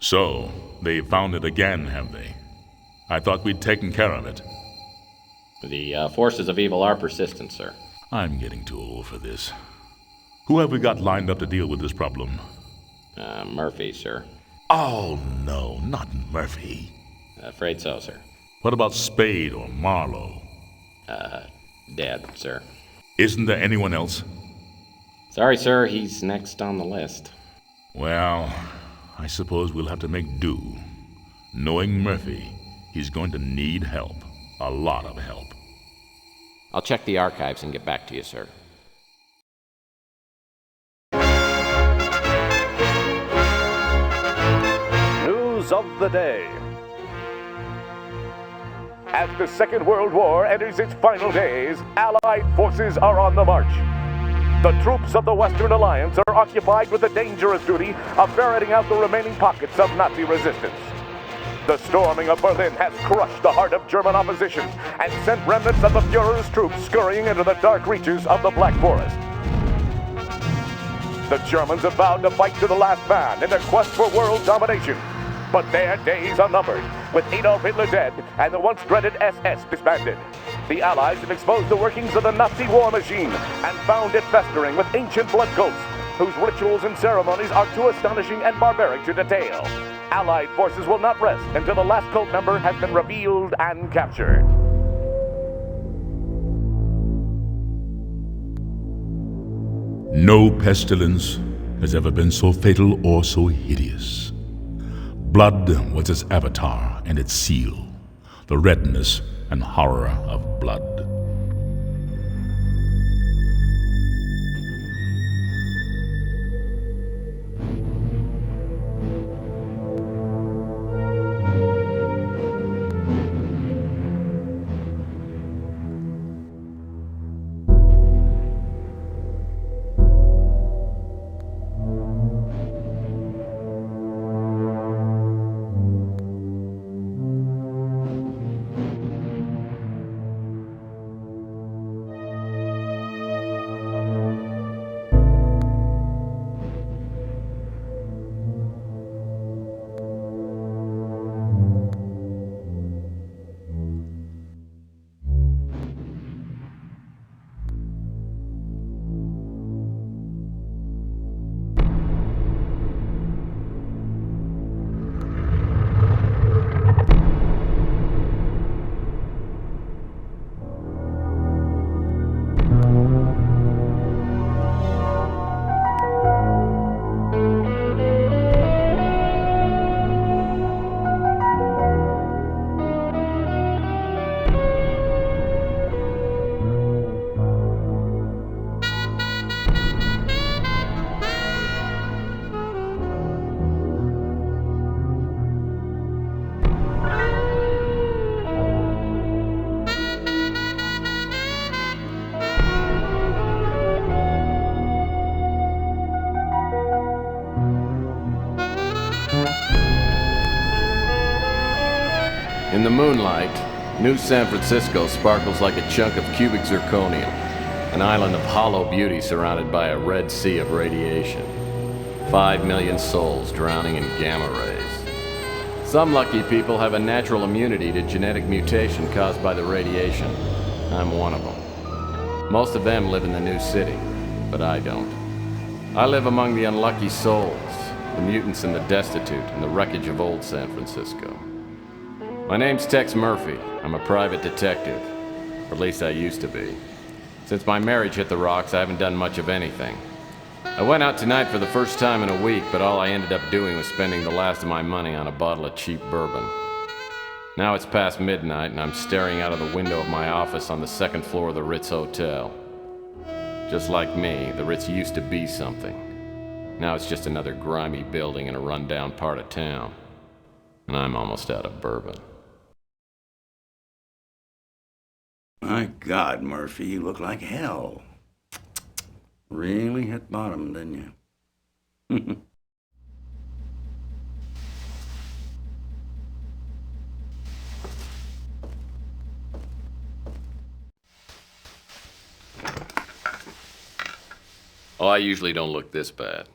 So, they found it again, have they? I thought we'd taken care of it. The forces of evil are persistent, sir. I'm getting too old for this. Who have we got lined up to deal with this problem? Murphy, sir. Oh, no, not Murphy. Afraid so, sir. What about Spade or Marlowe? Dead, sir. Isn't there anyone else? Sorry, sir, he's next on the list. Well, I suppose we'll have to make do. Knowing Murphy, he's going to need help. A lot of help. I'll check the archives and get back to you, sir. News of the day. As the Second World War enters its final days, Allied forces are on the march. The troops of the Western Alliance are occupied with the dangerous duty of ferreting out the remaining pockets of Nazi resistance. The storming of Berlin has crushed the heart of German opposition and sent remnants of the Fuhrer's troops scurrying into the dark reaches of the Black Forest. The Germans have vowed to fight to the last man in their quest for world domination. But their days are numbered, with Adolf Hitler dead and the once dreaded SS disbanded. The Allies have exposed the workings of the Nazi war machine and found it festering with ancient blood cults, whose rituals and ceremonies are too astonishing and barbaric to detail. Allied forces will not rest until the last cult member has been revealed and captured. No pestilence has ever been so fatal or so hideous. Blood was its avatar and its seal, the redness and horror of blood. In the moonlight, New San Francisco sparkles like a chunk of cubic zirconium, an island of hollow beauty surrounded by a red sea of radiation. 5 million souls drowning in gamma rays. Some lucky people have a natural immunity to genetic mutation caused by the radiation. I'm one of them. Most of them live in the new city, but I don't. I live among the unlucky souls, the mutants and the destitute, and the wreckage of old San Francisco. My name's Tex Murphy. I'm a private detective. Or at least I used to be. Since my marriage hit the rocks, I haven't done much of anything. I went out tonight for the first time in a week, but all I ended up doing was spending the last of my money on a bottle of cheap bourbon. Now it's past midnight, and I'm staring out of the window of my office on the second floor of the Ritz Hotel. Just like me, the Ritz used to be something. Now it's just another grimy building in a rundown part of town. And I'm almost out of bourbon. My God, Murphy, you look like hell. Really hit bottom, didn't you? Oh, I usually don't look this bad.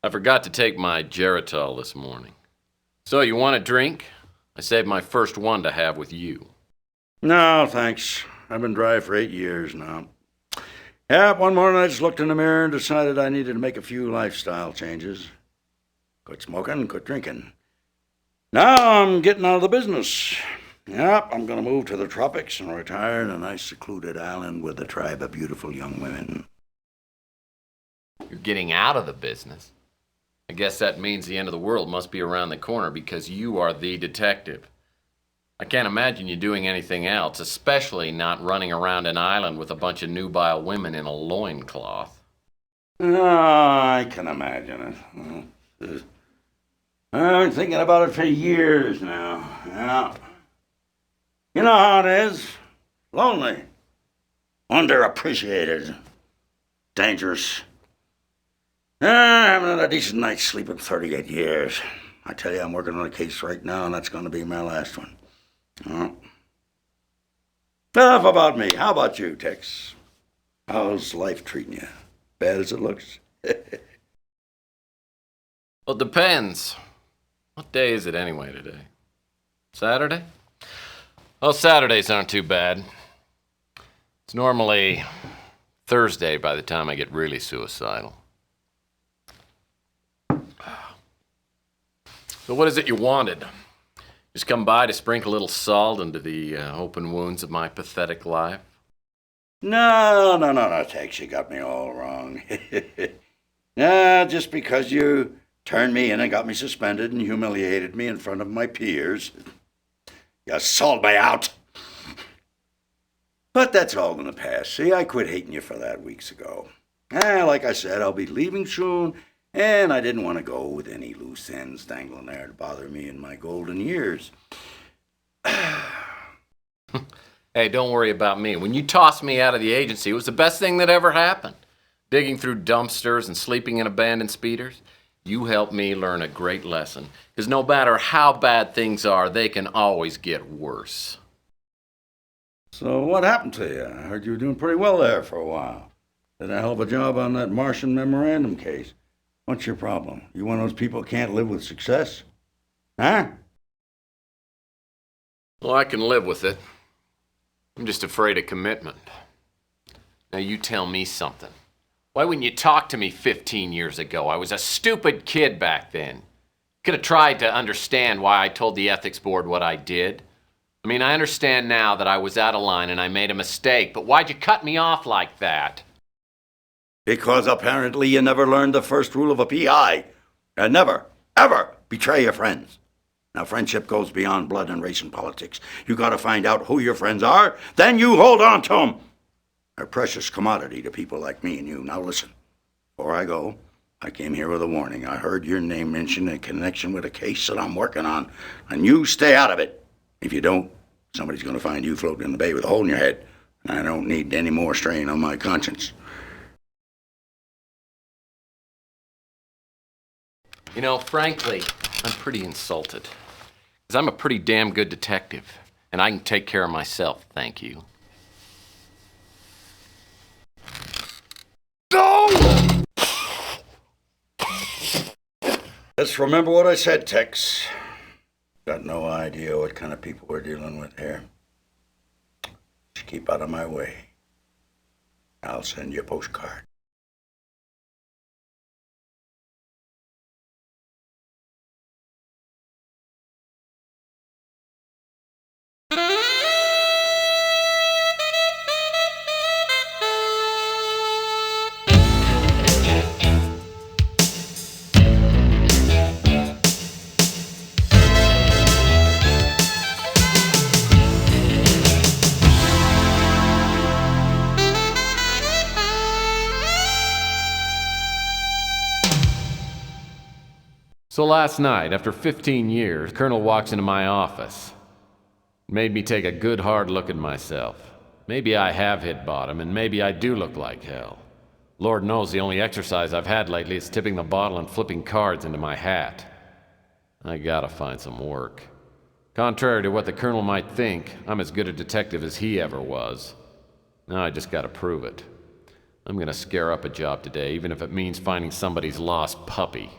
I forgot to take my Geritol this morning. So, you want a drink? I saved my first one to have with you. No, thanks. I've been dry for 8 years now. Yeah, one morning I just looked in the mirror and decided I needed to make a few lifestyle changes. Quit smoking, quit drinking. Now I'm getting out of the business. Yep, I'm gonna move to the tropics and retire in a nice secluded island with a tribe of beautiful young women. You're getting out of the business? I guess that means the end of the world must be around the corner because you are the detective. I can't imagine you doing anything else, especially not running around an island with a bunch of nubile women in a loincloth. Oh, I can imagine it. I've been thinking about it for years now. Yeah. You know how it is. Lonely. Underappreciated. Dangerous. I haven't had a decent night's sleep in 38 years. I tell you, I'm working on a case right now, and that's going to be my last one. Oh. Enough about me. How about you, Tex? How's life treating you? Bad as it looks? Well, it depends. What day is it anyway today? Saturday? Well, Saturdays aren't too bad. It's normally Thursday by the time I get really suicidal. So what is it you wanted? Just come by to sprinkle a little salt into the open wounds of my pathetic life? No, Tex, you got me all wrong. Just because you turned me in and got me suspended and humiliated me in front of my peers. You sold me out. But that's all in the past. See, I quit hating you for that weeks ago. Like I said, I'll be leaving soon, and I didn't want to go with any loose ends dangling there to bother me in my golden years. Hey, don't worry about me. When you tossed me out of the agency, it was the best thing that ever happened. Digging through dumpsters and sleeping in abandoned speeders. You helped me learn a great lesson. Because no matter how bad things are, they can always get worse. So what happened to you? I heard you were doing pretty well there for a while. Did a hell of a job on that Martian memorandum case. What's your problem? You one of those people who can't live with success? Huh? Well, I can live with it. I'm just afraid of commitment. Now you tell me something. Why wouldn't you talk to me 15 years ago? I was a stupid kid back then. Could have tried to understand why I told the ethics board what I did. I mean, I understand now that I was out of line and I made a mistake, but why'd you cut me off like that? Because apparently you never learned the first rule of a PI. And never, ever betray your friends. Now, friendship goes beyond blood and race and politics. You gotta find out who your friends are, then you hold on to them. They're a precious commodity to people like me and you. Now listen, before I go, I came here with a warning. I heard your name mentioned in connection with a case that I'm working on, and you stay out of it. If you don't, somebody's gonna find you floating in the bay with a hole in your head. And I don't need any more strain on my conscience. You know, frankly, I'm pretty insulted. Because I'm a pretty damn good detective, and I can take care of myself, thank you. No! Just remember what I said, Tex. Got no idea what kind of people we're dealing with here. Just keep out of my way. I'll send you a postcard. So last night, after 15 years, Colonel walks into my office. It made me take a good hard look at myself. Maybe I have hit bottom, and maybe I do look like hell. Lord knows the only exercise I've had lately is tipping the bottle and flipping cards into my hat. I gotta find some work. Contrary to what the Colonel might think, I'm as good a detective as he ever was. Now I just gotta prove it. I'm gonna scare up a job today, even if it means finding somebody's lost puppy.